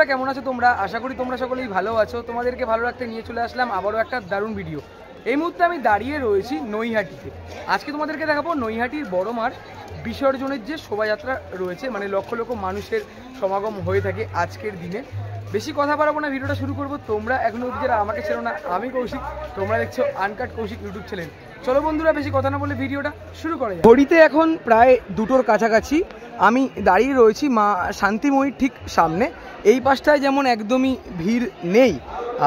কেমন আছো তোমরা? আশা করি তোমরা সকলেই ভালো আছো। তোমাদেরকে ভালো রাখতে নিয়ে চলে আসলাম আবারও একটা দারুণ ভিডিও। এই মুহূর্তে আমি দাঁড়িয়ে রয়েছি নৈহাটিতে। আজকে তোমাদেরকে দেখাবো নৈহাটির বড় মার বিসর্জনের যে শোভাযাত্রা রয়েছে, মানে লক্ষ লক্ষ মানুষের সমাগম হয়ে থাকে আজকের দিনে। বেশি কথা বাড়াবো না, ভিডিওটা শুরু করবো। তোমরা এখনো অবধি যারা আমাকে চেনো না, আমি কৌশিক, তোমরা দেখছো আনকাট কৌশিক ইউটিউব চ্যানেল। চলো বন্ধুরা, বেশি কথা না বলে ভিডিওটা শুরু করা যায়। ঘড়িতে এখন প্রায় 2টোর কাছাকাছি। আমি দাঁড়িয়ে রয়েছি মা শান্তিময়ীর ঠিক সামনে। এই পাশটায় যেমন একদমই ভিড় নেই,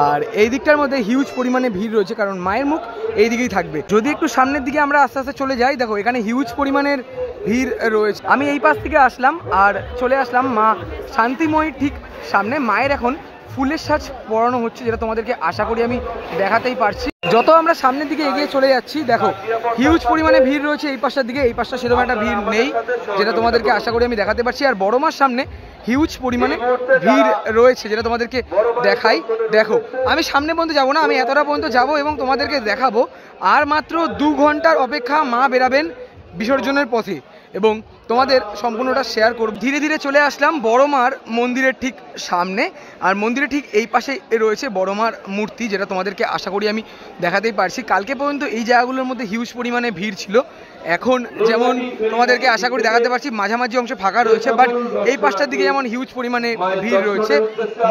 আর এই দিকটার মধ্যে হিউজ পরিমাণে ভিড় রয়েছে, কারণ মায়ের মুখ এই দিকেই থাকবে। যদি একটু সামনের দিকে আমরা আস্তে আস্তে চলে যাই, দেখো এখানে হিউজ পরিমাণের ভিড় রয়েছে। আমি এই পাশ থেকে আসলাম আর চলে আসলাম মা শান্তিময়ীর ঠিক সামনে। মায়ের এখন ফুলের সাজ পরানো হচ্ছে, যেটা তোমাদেরকে আশা করি আমি দেখাতেই পারছি। যত আমরা সামনের দিকে এগিয়ে চলে যাচ্ছি, দেখো হিউজ পরিমাণে ভিড় রয়েছে এই পাশটার দিকে। এই পাশটা সেরকম একটা ভিড় নেই, যেটা তোমাদেরকে আশা করি আমি দেখাতে পারছি। আর বড় মার সামনে হিউজ পরিমাণে ভিড় রয়েছে, যেটা তোমাদেরকে দেখাই। দেখো আমি সামনে পর্যন্ত যাবো না, আমি এতটা পর্যন্ত যাবো এবং তোমাদেরকে দেখাবো। আর মাত্র 2 ঘন্টার অপেক্ষা, মা বেরাবেন বিসর্জনের পথে এবং তোমাদের সম্পূর্ণটা শেয়ার করব। ধীরে ধীরে চলে আসলাম বড় মার মন্দিরের ঠিক সামনে, আর মন্দিরের ঠিক এই পাশে রয়েছে বড় মার মূর্তি, যেটা তোমাদেরকে আশা করি আমি দেখাতেই পারছি। কালকে পর্যন্ত এই জায়গাগুলোর মধ্যে হিউজ পরিমাণে ভিড় ছিল, এখন যেমন তোমাদেরকে আশা করি দেখাতে পারছি মাঝামাঝি অংশে ফাঁকা রয়েছে, বাট এই পাশটার দিকে যেমন হিউজ পরিমাণে ভিড় রয়েছে।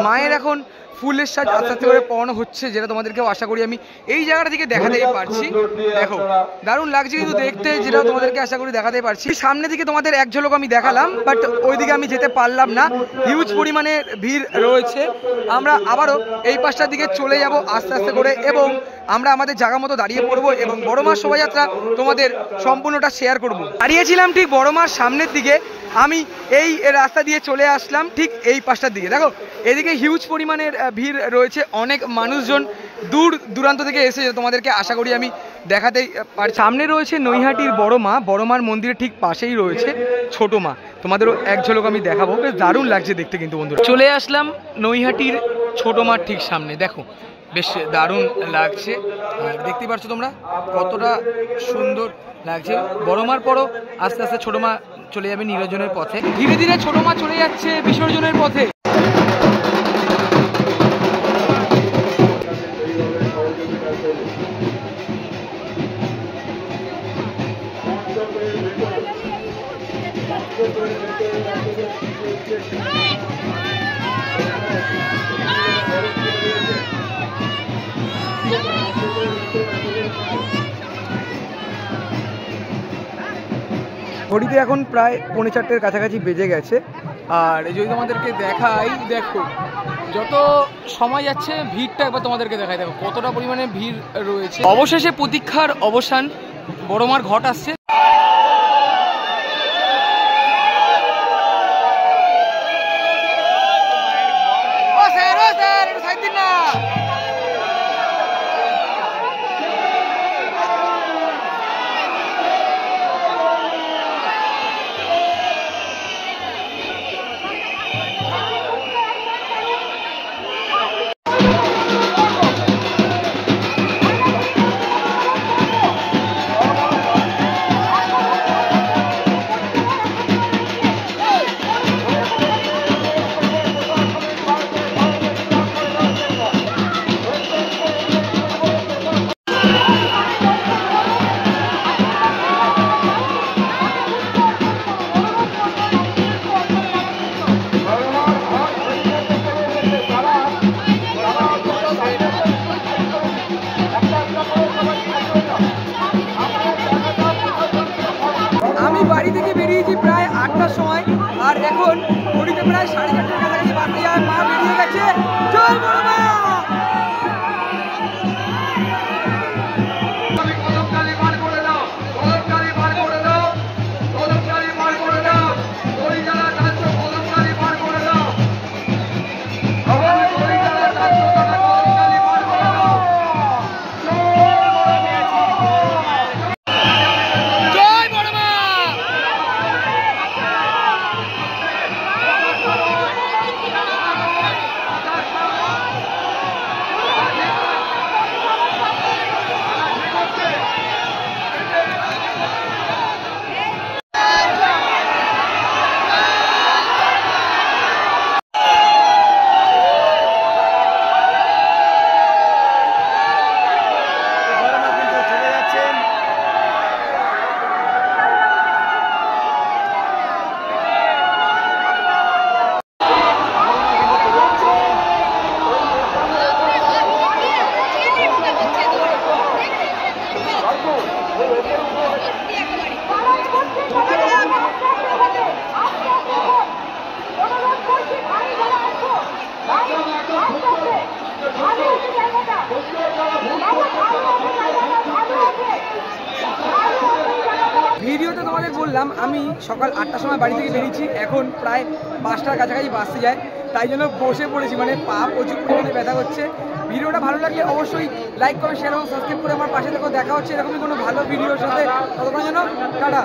মায়ের এখন ফুলের সাজ আস্তে আস্তে করে পড়ানো হচ্ছে, যেটা তোমাদেরকেও আশা করি আমি এই জায়গাটা থেকে দেখাতেই পারছি। দেখো দারুণ লাগছে কিন্তু দেখতে, যেটা তোমাদেরকে আশা করি দেখাতেই পারছি। সামনে দিকে তোমাদের এক ঝলক আমি দেখালাম, বাট ওইদিকে আমি যেতে পারলাম না, হিউজ পরিমাণে ভিড় রয়েছে। আমরা আবারও এই পাশটার দিকে চলে যাব আস্তে আস্তে করে, এবং আমরা আমাদের জায়গা মতো দাঁড়িয়ে পড়বো এবং বড় মার শোভাযাত্রা তোমাদের সম্পূর্ণটা শেয়ার করব। দাঁড়িয়েছিলাম ঠিক বড় মার সামনের দিকে, আমি এই রাস্তা দিয়ে চলে আসলাম ঠিক এই পাশটার দিকে। দেখো এদিকে হিউজ পরিমাণের ভিড় রয়েছে, অনেক মানুষজন দূর দূরান্ত থেকে এসে তোমাদেরকে আশা করি আমি দেখাতেই পারি। সামনে রয়েছে নৈহাটির বড় মা, বড় মার মন্দিরের ঠিক পাশেই রয়েছে ছোট মা। তোমাদেরও এক ঝলক আমি দেখাবো, বেশ দারুণ লাগছে দেখতে কিন্তু বন্ধুরা। চলে আসলাম নৈহাটির ছোট মার ঠিক সামনে, দেখো বেশ দারুণ লাগছে। আর দেখতে পাচ্ছ তোমরা কতটা সুন্দর লাগছে। বড় মার পরও আস্তে আস্তে ছোট মা চলে যাবে নিরঞ্জনের পথে। ধীরে ধীরে ছোট মা চলে যাচ্ছে বিসর্জনের পথে। ঘড়িতে এখন প্রায় 3:45-এর কাছাকাছি বেজে গেছে। আর যদি তোমাদেরকে দেখাই, দেখো যত সময় যাচ্ছে ভিড়টা একবার তোমাদেরকে দেখাই, দেখো কতটা পরিমাণে ভিড় রয়েছে। অবশেষে প্রতীক্ষার অবসান, বড় মার ঘট আসছে। বাড়ি থেকে বেরিয়েছি প্রায় 8টার সময়, আর এখন ঘড়িতে প্রায় 4:30-এর কাছাকাছি বাজতে যায়। মা বেরিয়ে গেছে। জয় বড় মা। বললাম আমি সকাল 8টার সময় বাড়ি থেকে বেরিয়েছি, এখন প্রায় 5টার কাছাকাছি বাসতে যায়, তাই জন্য বসে পড়েছি, মানে পা প্রচুর পরিমাণে ব্যথা করছে। ভিডিওটা ভালো লাগলে অবশ্যই লাইক করে শেয়ার এবং সাবস্ক্রাইব করে আমার পাশে থেকে দেখা হচ্ছে এরকমই কোনো ভালো ভিডিওর সাথে। ততক্ষণ যেন টাটা।